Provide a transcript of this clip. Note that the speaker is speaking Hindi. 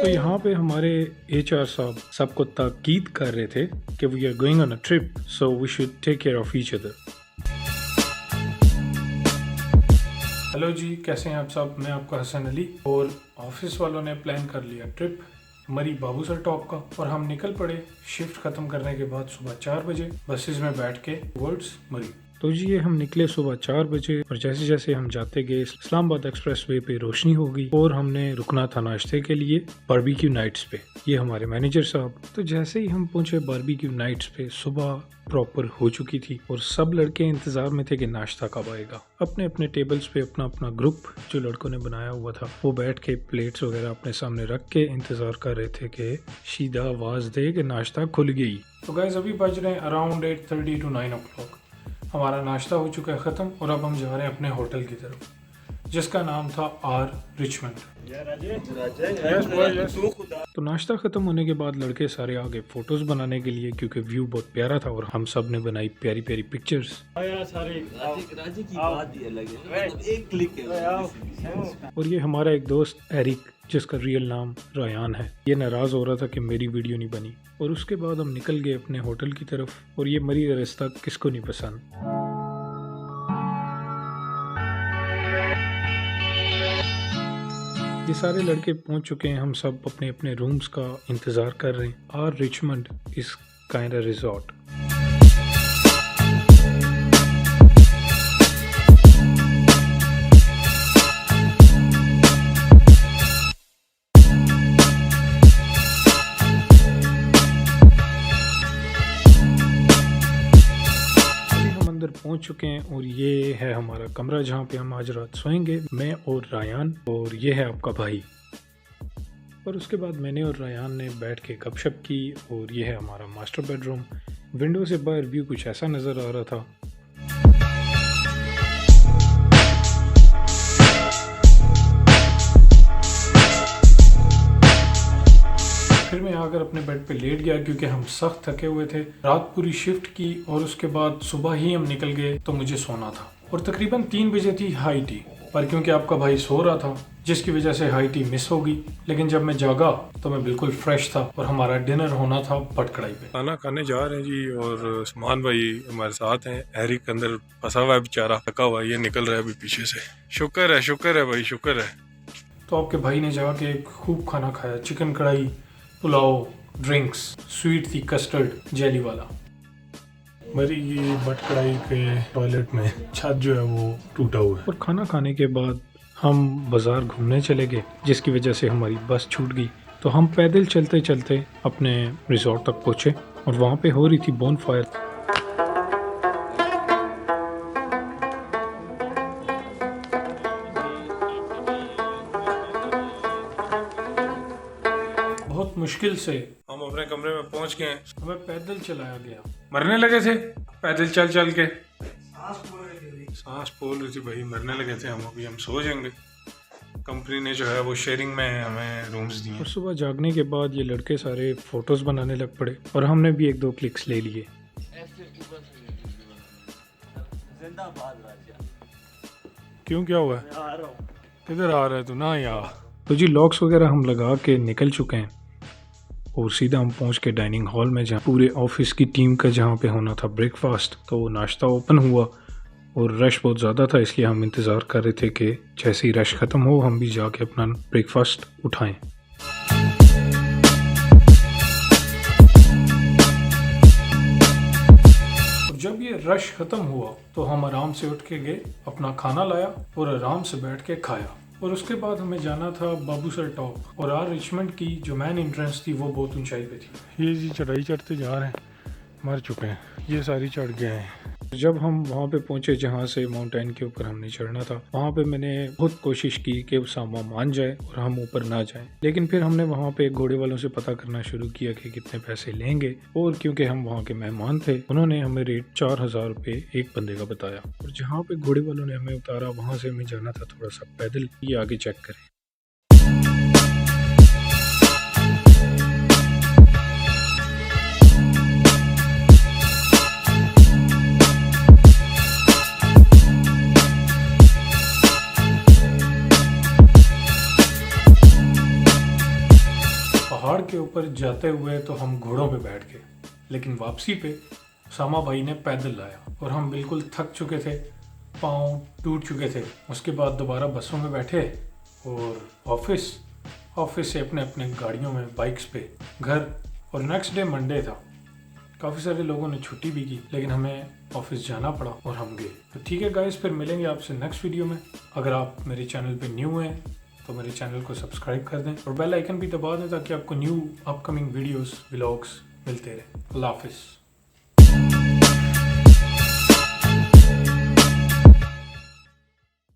तो यहाँ पे हमारे HR साहब सबको ताकीद कर रहे थे कि we are going on a trip, so we should take care of each other. Hello जी, कैसे हैं आप सब? मैं आपका हसन अली, और ऑफिस वालों ने प्लान कर लिया ट्रिप मरी बाबूसर टॉप का, और हम निकल पड़े शिफ्ट खत्म करने के बाद सुबह 4 बजे बसेस में बैठ के टुवर्ड्स मरी। तो जी ये हम निकले सुबह 4 बजे, और जैसे जैसे हम जाते गए इस्लामाबाद एक्सप्रेस वे पे रोशनी हो गई और हमने रुकना था नाश्ते के लिए बारबेक्यू नाइट्स पे। ये हमारे मैनेजर साहब। तो जैसे ही हम पहुंचे बारबेक्यू नाइट्स पे सुबह प्रॉपर हो चुकी थी और सब लड़के इंतजार में थे कि नाश्ता कब आएगा। अपने अपने टेबल्स पे अपना अपना ग्रुप जो लड़कों ने बनाया हुआ था वो बैठ के प्लेट्स वगैरह अपने सामने रख के इंतजार कर रहे थे कि सीधा आवाज दे कि नाश्ता खुल गई। तो गाइस अभी बज रहे हैं अराउंड 8:30 to 9 o'clock। हमारा नाश्ता हो चुका है ख़त्म और अब हम जा रहे हैं अपने होटल की तरफ, जिसका नाम था आर रिचमंड। तो नाश्ता ख़त्म होने के बाद लड़के सारे आ गए फ़ोटोज़ बनाने के लिए, क्योंकि व्यू बहुत प्यारा था और हम सब ने बनाई प्यारी प्यारी पिक्चर्स। और ये हमारा एक दोस्त एरिक, जिसका रियल नाम रायान है, ये नाराज़ हो रहा था कि मेरी वीडियो नहीं बनी। और उसके बाद हम निकल गए अपने होटल की तरफ, और ये मरी का रास्ता किसको नहीं पसंद। ये सारे लड़के पहुंच चुके हैं, हम सब अपने अपने रूम्स का इंतज़ार कर रहे हैं। आर रिचमंड इस काइंड ऑफ रिजॉर्ट। पहुंच चुके हैं और ये है हमारा कमरा जहां पे हम आज रात सोएंगे, मैं और रायान, और ये है आपका भाई। और उसके बाद मैंने और रायान ने बैठ के गपशप की, और ये है हमारा मास्टर बेडरूम। विंडो से बाहर व्यू कुछ ऐसा नज़र आ रहा था। फिर मैं आकर अपने बेड पे लेट गया, क्योंकि हम सख्त थके हुए थे, रात पूरी शिफ्ट की और उसके बाद सुबह ही हम निकल गए, तो मुझे सोना था। और तकरीबन 3 बजे थी हाई टी, पर क्योंकि आपका भाई सो रहा था जिसकी वजह से हाई टी मिस हो गई। लेकिन जब मैं जागा तो मैं बिल्कुल फ्रेश था और हमारा डिनर होना था पट कढ़ाई पे। खाना खाने जा रहे हैं जी, और उस्मान भाई हमारे साथ हैं। एरिक अंदर फंसा हुआ है बेचारा, थका हुआ, ये निकल रहा है अभी पीछे से। शुक्र है भाई, शुक्र है। तो आपके भाई ने जाके खूब खाना खाया, चिकन कढ़ाई, पुलाव, ड्रिंक्स, स्वीट थी कस्टर्ड जेली वाला। मरी ये बट कढ़ाई के टॉयलेट में छत जो है वो टूटा हुआ है। और खाना खाने के बाद हम बाजार घूमने चले गए, जिसकी वजह से हमारी बस छूट गई। तो हम पैदल चलते चलते अपने रिजॉर्ट तक पहुँचे, और वहाँ पे हो रही थी बोन फायर। बहुत मुश्किल से हम अपने कमरे में पहुंच गए। हमें पैदल चलाया गया, मरने लगे थे पैदल चल चल के, सांस फूल रही थी भाई, मरने लगे थे हम। अभी हम सो जाएंगे। कंपनी ने जो है वो शेयरिंग में हमें रूम्स दिए। और सुबह जागने के बाद ये लड़के सारे फोटोज बनाने लग पड़े, और हमने भी 1-2 क्लिक्स ले लिए। क्यों, क्या हुआ? किधर आ रहा है तू? ना यार। तो जी लॉक्स वगैरह हम लगा के निकल चुके हैं, और सीधा हम पहुंच के डाइनिंग हॉल में, जहाँ पूरे ऑफिस की टीम का जहाँ पे होना था ब्रेकफास्ट। तो नाश्ता ओपन हुआ और रश बहुत ज़्यादा था, इसलिए हम इंतज़ार कर रहे थे कि जैसे ही रश ख़त्म हो हम भी जाके अपना ब्रेकफास्ट उठाएं। जब ये रश ख़त्म हुआ तो हम आराम से उठ के गए, अपना खाना लाया और आराम से बैठ के खाया। और उसके बाद हमें जाना था बाबूसर टॉप, और आर रिचमंड की जो मेन एंट्रेंस थी वो बहुत ऊंचाई पे थी। ये जी चढ़ाई चढ़ते जा रहे हैं, मर चुके हैं, ये सारी चढ़ गए हैं। जब हम वहाँ पे पहुँचे जहाँ से माउंटेन के ऊपर हमने चढ़ना था, वहाँ पे मैंने बहुत कोशिश की कि उसामा मान जाए और हम ऊपर ना जाएं। लेकिन फिर हमने वहाँ पे घोड़े वालों से पता करना शुरू किया कि कितने पैसे लेंगे, और क्योंकि हम वहाँ के मेहमान थे उन्होंने हमें रेट 4000 रुपये एक बंदे का बताया। और जहाँ पे घोड़े वालों ने हमें उतारा वहाँ से हमें जाना था थोड़ा सा पैदल। ये आगे चेक करें। के ऊपर जाते हुए तो हम घोड़ों पे बैठ गए, लेकिन वापसी पे उसामा भाई ने पैदल लाया और हम बिल्कुल थक चुके थे, पाँव टूट चुके थे। उसके बाद दोबारा बसों में बैठे और ऑफिस से अपने अपने गाड़ियों में बाइक्स पे घर। और नेक्स्ट डे मंडे था, काफ़ी सारे लोगों ने छुट्टी भी की, लेकिन हमें ऑफिस जाना पड़ा और हम गए। तो ठीक है गाइस, फिर मिलेंगे आपसे नेक्स्ट वीडियो में। अगर आप मेरे चैनल पे न्यू हैं तो मेरे चैनल को सब्सक्राइब कर दें और बेल आइकन भी दबा दें ताकि आपको न्यू अपकमिंग वीडियोस व्लॉग्स मिलते रहे। अल्लाह हाफिज़।